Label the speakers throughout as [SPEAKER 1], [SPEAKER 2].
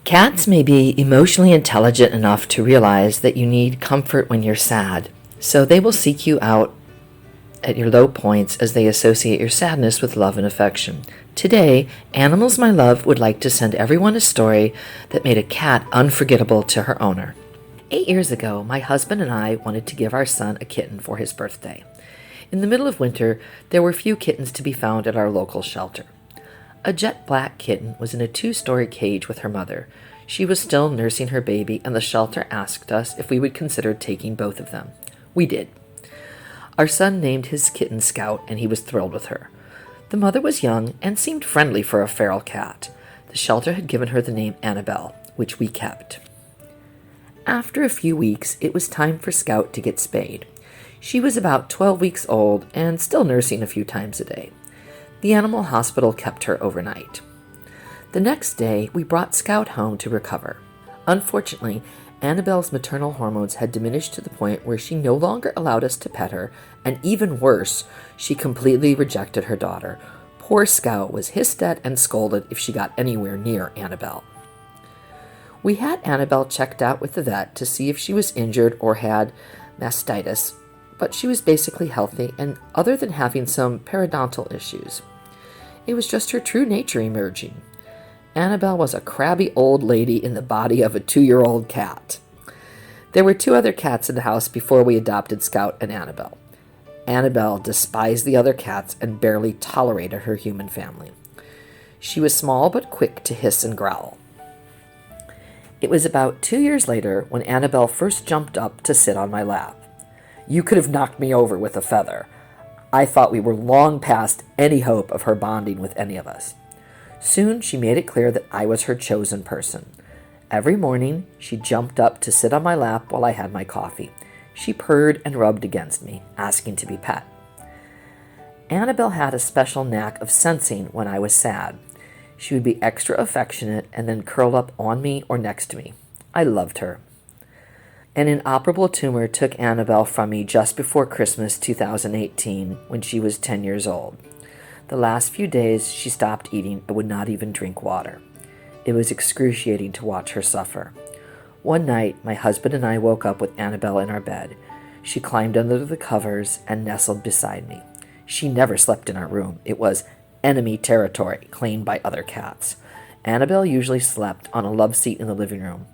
[SPEAKER 1] Cats may be emotionally intelligent enough to realize that you need comfort when you're sad, so they will seek you out at your low points as they associate your sadness with love and affection. Today, Animals My Love would like to send everyone a story that made a cat unforgettable to her owner. 8 years ago, my husband and I wanted to give our son a kitten for his birthday. In the middle of winter, there were few kittens to be found at our local shelter. A jet black kitten was in a 2-story cage with her mother. She was still nursing her baby, and the shelter asked us if we would consider taking both of them. We did. Our son named his kitten Scout, and he was thrilled with her. The mother was young and seemed friendly for a feral cat. The shelter had given her the name Annabelle, which we kept. After a few weeks, it was time for Scout to get spayed. She was about 12 weeks old and still nursing a few times a day. The animal hospital kept her overnight. The next day, we brought Scout home to recover. Unfortunately, Annabelle's maternal hormones had diminished to the point where she no longer allowed us to pet her, and even worse, she completely rejected her daughter. Poor Scout was hissed at and scolded if she got anywhere near Annabelle. We had Annabelle checked out with the vet to see if she was injured or had mastitis, but she was basically healthy, and other than having some periodontal issues, it was just her true nature emerging. Annabelle was a crabby old lady in the body of a 2-year-old cat. There were 2 other cats in the house before we adopted Scout and Annabelle. Annabelle despised the other cats and barely tolerated her human family. She was small but quick to hiss and growl. It was about 2 years later when Annabelle first jumped up to sit on my lap. You could have knocked me over with a feather. I thought we were long past any hope of her bonding with any of us. Soon she made it clear that I was her chosen person. Every morning she jumped up to sit on my lap while I had my coffee. She purred and rubbed against me, asking to be pet. Annabelle had a special knack of sensing when I was sad. She would be extra affectionate and then curl up on me or next to me. I loved her. An inoperable tumor took Annabelle from me just before Christmas 2018 when she was 10 years old. The last few days she stopped eating and would not even drink water. It was excruciating to watch her suffer. One night, my husband and I woke up with Annabelle in our bed. She climbed under the covers and nestled beside me. She never slept in our room. It was enemy territory claimed by other cats. Annabelle usually slept on a love seat in the living room.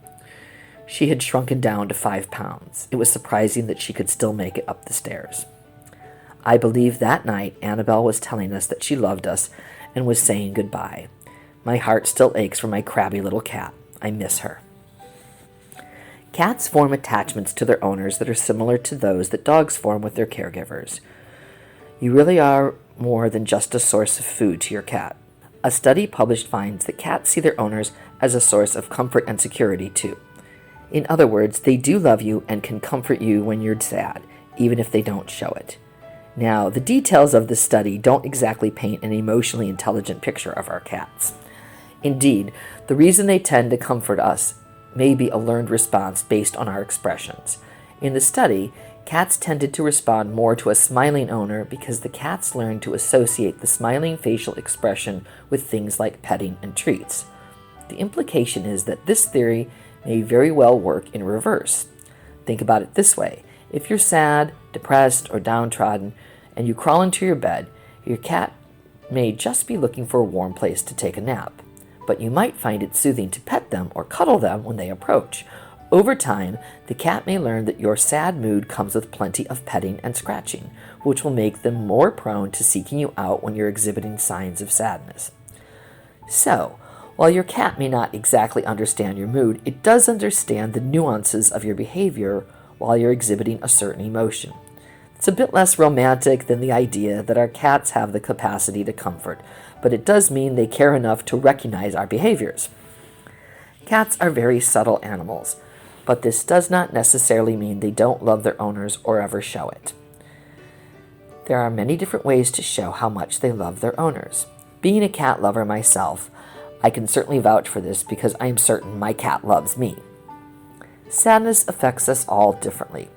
[SPEAKER 1] She had shrunken down to 5 pounds. It was surprising that she could still make it up the stairs. I believe that night Annabelle was telling us that she loved us and was saying goodbye. My heart still aches for my crabby little cat. I miss her. Cats form attachments to their owners that are similar to those that dogs form with their caregivers. You really are more than just a source of food to your cat. A study published finds that cats see their owners as a source of comfort and security too. In other words, they do love you and can comfort you when you're sad, even if they don't show it. Now, the details of this study don't exactly paint an emotionally intelligent picture of our cats. Indeed, the reason they tend to comfort us may be a learned response based on our expressions. In the study, cats tended to respond more to a smiling owner because the cats learned to associate the smiling facial expression with things like petting and treats. The implication is that this theory may very well work in reverse. Think about it this way. If you're sad, depressed, or downtrodden, and you crawl into your bed, your cat may just be looking for a warm place to take a nap. But you might find it soothing to pet them or cuddle them when they approach. Over time, the cat may learn that your sad mood comes with plenty of petting and scratching, which will make them more prone to seeking you out when you're exhibiting signs of sadness. So, while your cat may not exactly understand your mood, it does understand the nuances of your behavior while you're exhibiting a certain emotion. It's a bit less romantic than the idea that our cats have the capacity to comfort, but it does mean they care enough to recognize our behaviors. Cats are very subtle animals, but this does not necessarily mean they don't love their owners or ever show it. There are many different ways to show how much they love their owners. Being a cat lover myself, I can certainly vouch for this because I am certain my cat loves me. Sadness affects us all differently,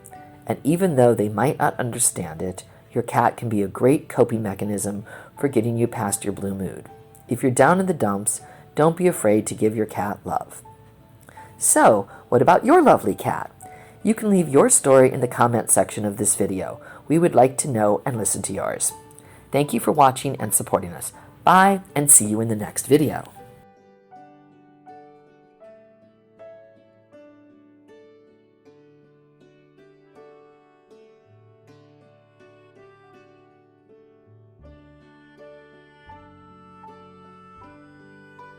[SPEAKER 1] and even though they might not understand it, your cat can be a great coping mechanism for getting you past your blue mood. If you're down in the dumps, don't be afraid to give your cat love. So, what about your lovely cat? You can leave your story in the comment section of this video. We would like to know and listen to yours. Thank you for watching and supporting us. Bye, and see you in the next video.